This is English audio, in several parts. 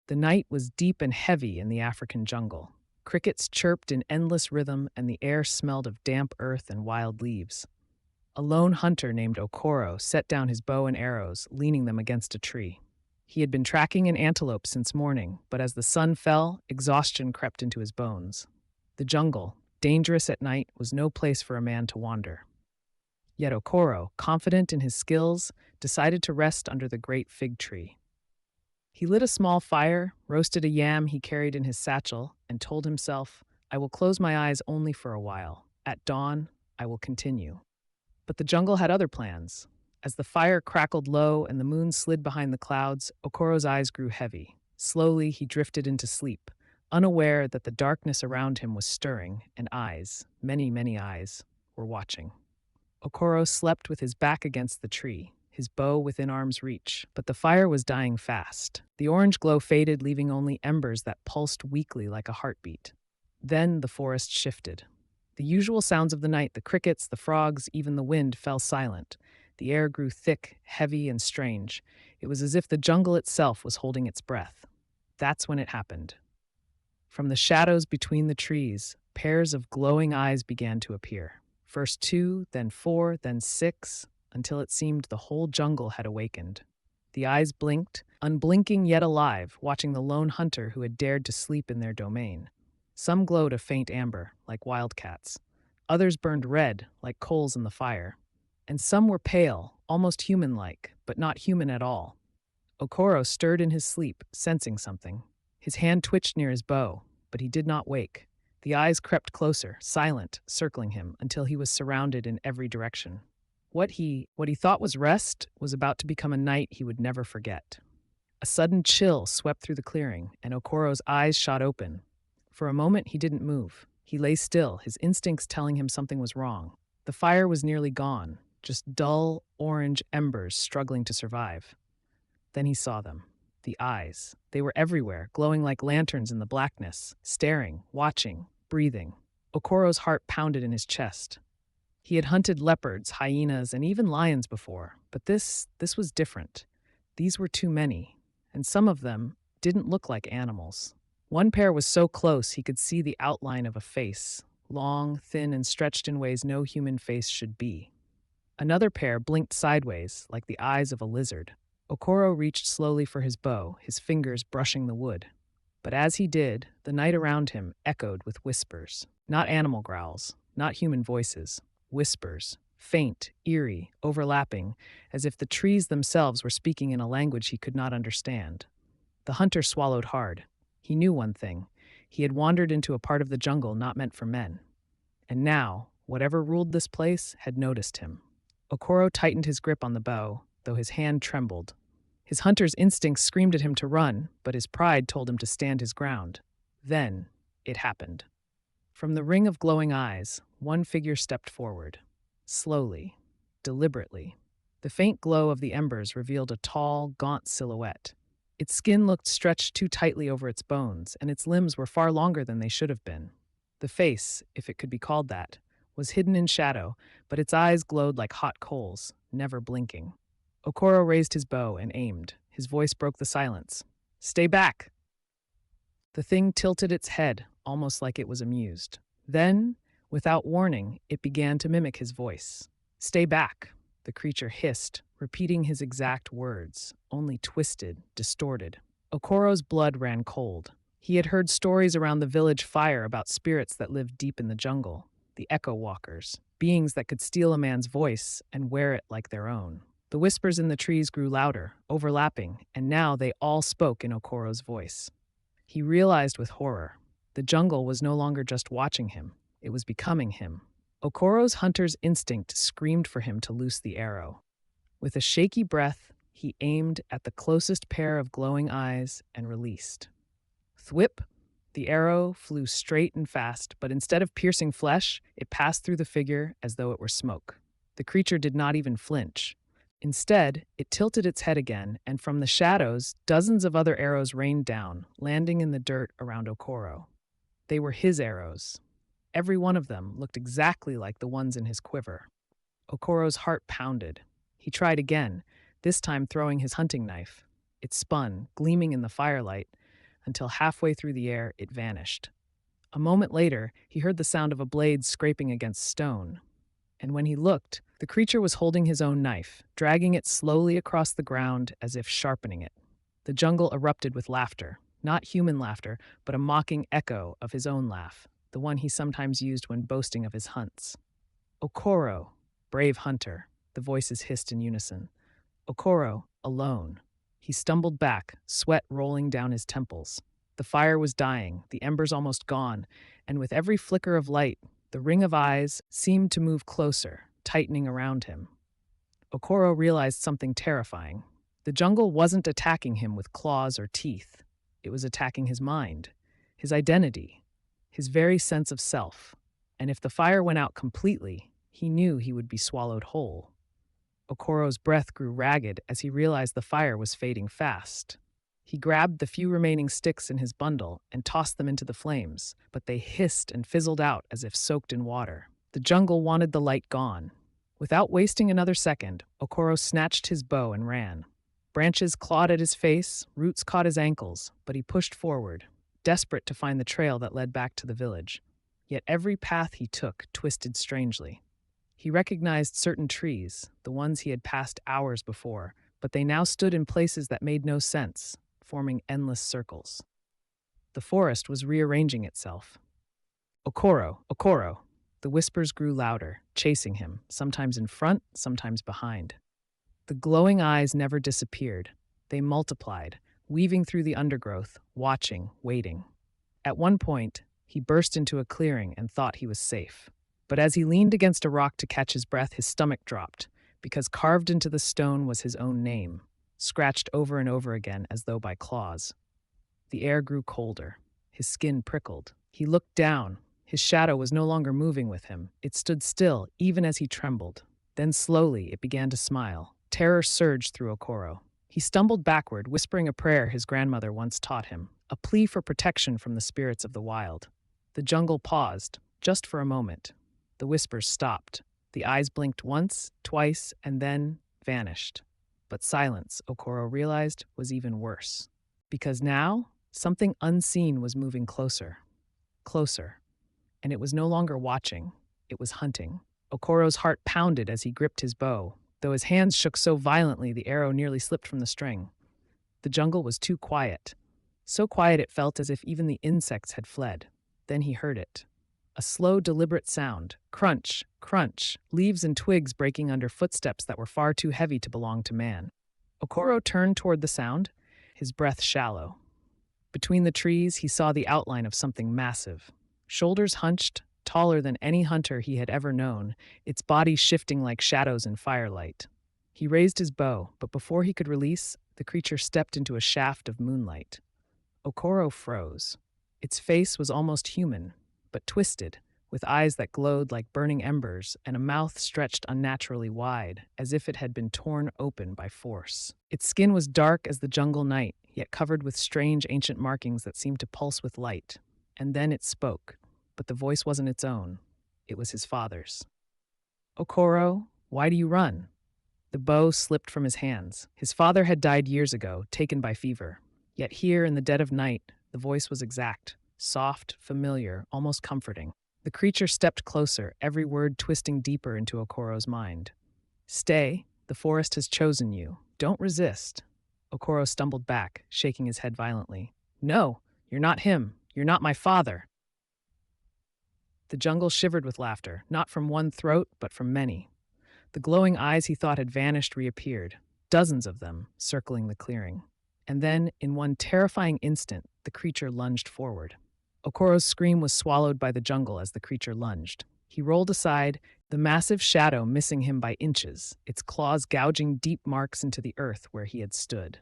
The night was deep and heavy in the African jungle. Crickets chirped in endless rhythm, and the air smelled of damp earth and wild leaves. A lone hunter named Okoro set down his bow and arrows, leaning them against a tree. He had been tracking an antelope since morning, but as the sun fell, exhaustion crept into his bones. The jungle, dangerous at night, was no place for a man to wander. Yet Okoro, confident in his skills, decided to rest under the great fig tree. He lit a small fire, roasted a yam he carried in his satchel, and told himself, "I will close my eyes only for a while. At dawn, I will continue." But the jungle had other plans. As the fire crackled low and the moon slid behind the clouds, Okoro's eyes grew heavy. Slowly, he drifted into sleep, unaware that the darkness around him was stirring, and eyes, many, many eyes, were watching. Okoro slept with his back against the tree, his bow within arm's reach, but the fire was dying fast. The orange glow faded, leaving only embers that pulsed weakly like a heartbeat. Then the forest shifted. The usual sounds of the night, the crickets, the frogs, even the wind, fell silent. The air grew thick, heavy, and strange. It was as if the jungle itself was holding its breath. That's when it happened. From the shadows between the trees, pairs of glowing eyes began to appear. First 2, then 4, then 6, until it seemed the whole jungle had awakened. The eyes blinked, unblinking yet alive, watching the lone hunter who had dared to sleep in their domain. Some glowed a faint amber, like wildcats. Others burned red, like coals in the fire. And some were pale, almost human-like, but not human at all. Okoro stirred in his sleep, sensing something. His hand twitched near his bow, but he did not wake. The eyes crept closer, silent, circling him, until he was surrounded in every direction. What he thought was rest was about to become a night he would never forget. A sudden chill swept through the clearing, and Okoro's eyes shot open. For a moment, he didn't move. He lay still, his instincts telling him something was wrong. The fire was nearly gone, just dull, orange embers struggling to survive. Then he saw them. The eyes. They were everywhere, glowing like lanterns in the blackness, staring, watching, breathing. Okoro's heart pounded in his chest. He had hunted leopards, hyenas, and even lions before, but this was different. These were too many, and some of them didn't look like animals. One pair was so close he could see the outline of a face, long, thin, and stretched in ways no human face should be. Another pair blinked sideways, like the eyes of a lizard. Okoro reached slowly for his bow, his fingers brushing the wood. But as he did, the night around him echoed with whispers. Not animal growls, not human voices. Whispers, faint, eerie, overlapping, as if the trees themselves were speaking in a language he could not understand. The hunter swallowed hard. He knew one thing. He had wandered into a part of the jungle not meant for men. And now, whatever ruled this place had noticed him. Okoro tightened his grip on the bow, though his hand trembled. His hunter's instincts screamed at him to run, but his pride told him to stand his ground. Then, it happened. From the ring of glowing eyes, one figure stepped forward. Slowly, deliberately. The faint glow of the embers revealed a tall, gaunt silhouette. Its skin looked stretched too tightly over its bones, and its limbs were far longer than they should have been. The face, if it could be called that, was hidden in shadow, but its eyes glowed like hot coals, never blinking. Okoro raised his bow and aimed. His voice broke the silence. "Stay back!" The thing tilted its head, almost like it was amused. Then, without warning, it began to mimic his voice. "Stay back," the creature hissed, repeating his exact words, only twisted, distorted. Okoro's blood ran cold. He had heard stories around the village fire about spirits that lived deep in the jungle, the echo walkers, beings that could steal a man's voice and wear it like their own. The whispers in the trees grew louder, overlapping, and now they all spoke in Okoro's voice. He realized with horror. The jungle was no longer just watching him, it was becoming him. Okoro's hunter's instinct screamed for him to loose the arrow. With a shaky breath, he aimed at the closest pair of glowing eyes and released. Thwip! The arrow flew straight and fast, but instead of piercing flesh, it passed through the figure as though it were smoke. The creature did not even flinch. Instead, it tilted its head again, and from the shadows, dozens of other arrows rained down, landing in the dirt around Okoro. They were his arrows. Every one of them looked exactly like the ones in his quiver. Okoro's heart pounded. He tried again, this time throwing his hunting knife. It spun, gleaming in the firelight, until halfway through the air it vanished. A moment later, he heard the sound of a blade scraping against stone, and when he looked, the creature was holding his own knife, dragging it slowly across the ground as if sharpening it. The jungle erupted with laughter, not human laughter, but a mocking echo of his own laugh, the one he sometimes used when boasting of his hunts. Okoro, brave hunter, the voices hissed in unison. Okoro, alone. He stumbled back, sweat rolling down his temples. The fire was dying, the embers almost gone, and with every flicker of light, the ring of eyes seemed to move closer, tightening around him. Okoro realized something terrifying. The jungle wasn't attacking him with claws or teeth. It was attacking his mind, his identity, his very sense of self. And if the fire went out completely, he knew he would be swallowed whole. Okoro's breath grew ragged as he realized the fire was fading fast. He grabbed the few remaining sticks in his bundle and tossed them into the flames, but they hissed and fizzled out as if soaked in water. The jungle wanted the light gone. Without wasting another second, Okoro snatched his bow and ran. Branches clawed at his face, roots caught his ankles, but he pushed forward, desperate to find the trail that led back to the village. Yet every path he took twisted strangely. He recognized certain trees, the ones he had passed hours before, but they now stood in places that made no sense, forming endless circles. The forest was rearranging itself. Okoro, Okoro. The whispers grew louder, chasing him, sometimes in front, sometimes behind. The glowing eyes never disappeared. They multiplied, weaving through the undergrowth, watching, waiting. At one point, he burst into a clearing and thought he was safe. But as he leaned against a rock to catch his breath, his stomach dropped, because carved into the stone was his own name, scratched over and over again as though by claws. The air grew colder. His skin prickled. He looked down. His shadow was no longer moving with him. It stood still, even as he trembled. Then slowly it began to smile. Terror surged through Okoro. He stumbled backward, whispering a prayer his grandmother once taught him, a plea for protection from the spirits of the wild. The jungle paused, just for a moment. The whispers stopped. The eyes blinked once, twice, and then vanished. But silence, Okoro realized, was even worse. Because now, something unseen was moving closer. Closer. And it was no longer watching. It was hunting. Okoro's heart pounded as he gripped his bow, though his hands shook so violently the arrow nearly slipped from the string. The jungle was too quiet. So quiet it felt as if even the insects had fled. Then he heard it. A slow, deliberate sound. Crunch, crunch, leaves and twigs breaking under footsteps that were far too heavy to belong to man. Okoro turned toward the sound, his breath shallow. Between the trees, he saw the outline of something massive. Shoulders hunched, taller than any hunter he had ever known, its body shifting like shadows in firelight. He raised his bow, but before he could release, the creature stepped into a shaft of moonlight. Okoro froze. Its face was almost human, but twisted, with eyes that glowed like burning embers and a mouth stretched unnaturally wide, as if it had been torn open by force. Its skin was dark as the jungle night, yet covered with strange ancient markings that seemed to pulse with light. And then it spoke, but the voice wasn't its own. It was his father's. Okoro, why do you run? The bow slipped from his hands. His father had died years ago, taken by fever. Yet here, in the dead of night, the voice was exact, soft, familiar, almost comforting. The creature stepped closer, every word twisting deeper into Okoro's mind. Stay, the forest has chosen you. Don't resist. Okoro stumbled back, shaking his head violently. No, you're not him. You're not my father. The jungle shivered with laughter, not from one throat, but from many. The glowing eyes he thought had vanished reappeared, dozens of them, circling the clearing. And then, in one terrifying instant, the creature lunged forward. Okoro's scream was swallowed by the jungle as the creature lunged. He rolled aside, the massive shadow missing him by inches, its claws gouging deep marks into the earth where he had stood.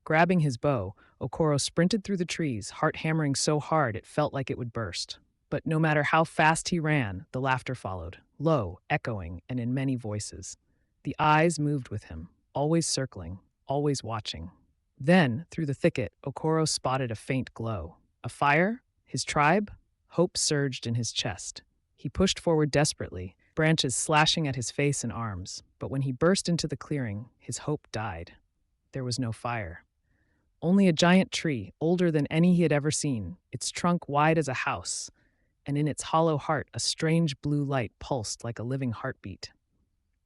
Grabbing his bow, Okoro sprinted through the trees, heart hammering so hard it felt like it would burst. But no matter how fast he ran, the laughter followed, low, echoing, and in many voices. The eyes moved with him, always circling, always watching. Then, through the thicket, Okoro spotted a faint glow. A fire? His tribe? Hope surged in his chest. He pushed forward desperately, branches slashing at his face and arms. But when he burst into the clearing, his hope died. There was no fire. Only a giant tree, older than any he had ever seen, its trunk wide as a house, and in its hollow heart a strange blue light pulsed like a living heartbeat.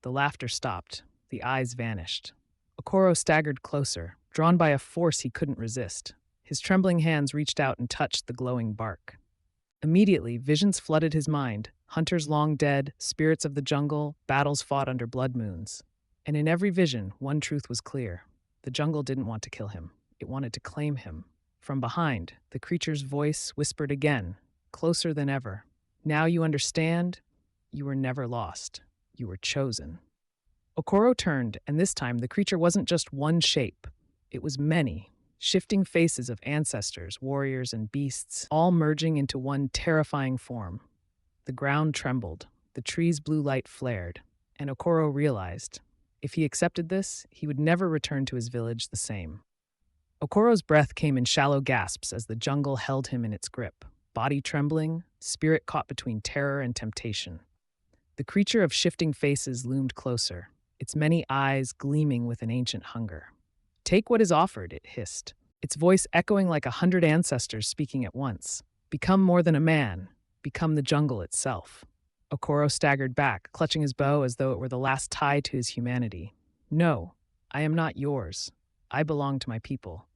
The laughter stopped. The eyes vanished. Okoro staggered closer, drawn by a force he couldn't resist. His trembling hands reached out and touched the glowing bark. Immediately, visions flooded his mind: hunters long dead, spirits of the jungle, battles fought under blood moons. And in every vision, one truth was clear. The jungle didn't want to kill him. It wanted to claim him. From behind, the creature's voice whispered again, closer than ever. Now you understand? You were never lost. You were chosen. Okoro turned, and this time the creature wasn't just one shape. It was many, shifting faces of ancestors, warriors, and beasts, all merging into one terrifying form. The ground trembled, the tree's blue light flared, and Okoro realized, if he accepted this, he would never return to his village the same. Okoro's breath came in shallow gasps as the jungle held him in its grip, body trembling, spirit caught between terror and temptation. The creature of shifting faces loomed closer, its many eyes gleaming with an ancient hunger. "Take what is offered," it hissed, its voice echoing like 100 ancestors speaking at once. "Become more than a man. Become the jungle itself." Okoro staggered back, clutching his bow as though it were the last tie to his humanity. "No, I am not yours. I belong to my people."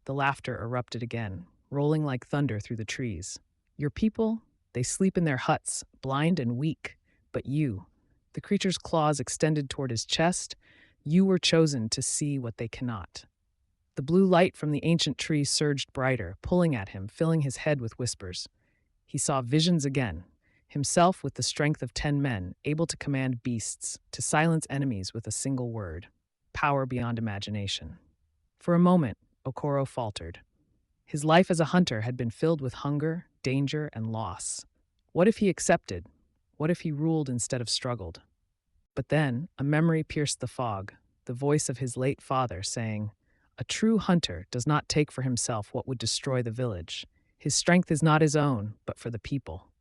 The laughter erupted again, rolling like thunder through the trees. "Your people? They sleep in their huts, blind and weak. But you," the creature's claws extended toward his chest, "you were chosen to see what they cannot." The blue light from the ancient tree surged brighter, pulling at him, filling his head with whispers. He saw visions again, himself with the strength of 10 men, able to command beasts, to silence enemies with a single word. Power beyond imagination. For a moment, Okoro faltered. His life as a hunter had been filled with hunger, danger, and loss. What if he accepted? What if he ruled instead of struggled? But then, a memory pierced the fog, the voice of his late father saying, "A true hunter does not take for himself what would destroy the village. His strength is not his own, but for the people."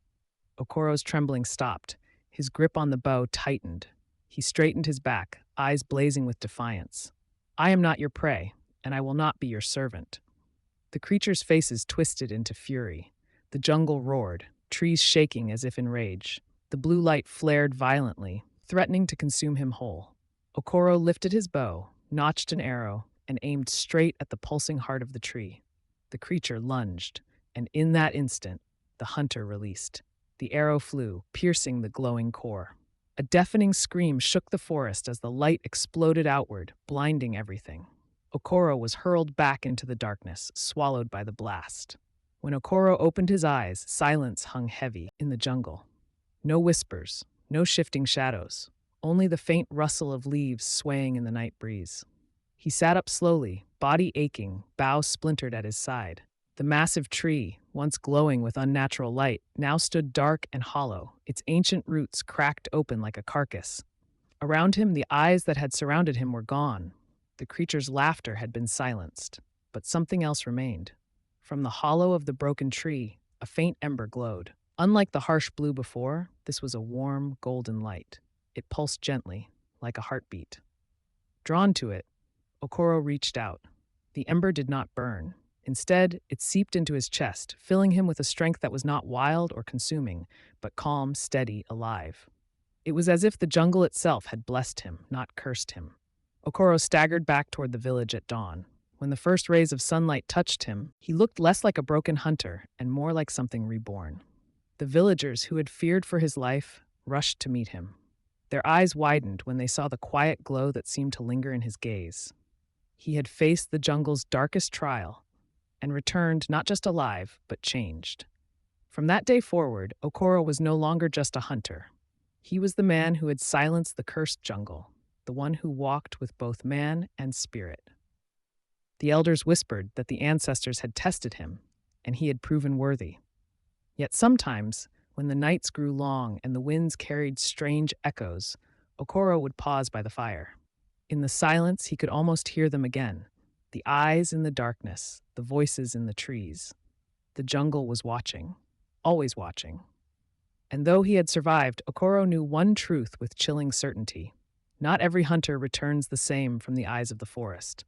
Okoro's trembling stopped. His grip on the bow tightened. He straightened his back, eyes blazing with defiance. "I am not your prey, and I will not be your servant." The creature's faces twisted into fury. The jungle roared, trees shaking as if in rage. The blue light flared violently, threatening to consume him whole. Okoro lifted his bow, notched an arrow, and aimed straight at the pulsing heart of the tree. The creature lunged, and in that instant, the hunter released. The arrow flew, piercing the glowing core. A deafening scream shook the forest as the light exploded outward, blinding everything. Okoro was hurled back into the darkness, swallowed by the blast. When Okoro opened his eyes, silence hung heavy in the jungle. No whispers, no shifting shadows, only the faint rustle of leaves swaying in the night breeze. He sat up slowly, body aching, bough splintered at his side. The massive tree, once glowing with unnatural light, now stood dark and hollow, its ancient roots cracked open like a carcass. Around him, the eyes that had surrounded him were gone. The creature's laughter had been silenced, but something else remained. From the hollow of the broken tree, a faint ember glowed. Unlike the harsh blue before, this was a warm, golden light. It pulsed gently, like a heartbeat. Drawn to it, Okoro reached out. The ember did not burn. Instead, it seeped into his chest, filling him with a strength that was not wild or consuming, but calm, steady, alive. It was as if the jungle itself had blessed him, not cursed him. Okoro staggered back toward the village at dawn. When the first rays of sunlight touched him, he looked less like a broken hunter and more like something reborn. The villagers who had feared for his life rushed to meet him. Their eyes widened when they saw the quiet glow that seemed to linger in his gaze. He had faced the jungle's darkest trial and returned not just alive, but changed. From that day forward, Okoro was no longer just a hunter. He was the man who had silenced the cursed jungle, the one who walked with both man and spirit. The elders whispered that the ancestors had tested him, and he had proven worthy. Yet sometimes, when the nights grew long and the winds carried strange echoes, Okoro would pause by the fire. In the silence, he could almost hear them again. The eyes in the darkness, the voices in the trees. The jungle was watching, always watching. And though he had survived, Okoro knew one truth with chilling certainty. Not every hunter returns the same from the eyes of the forest.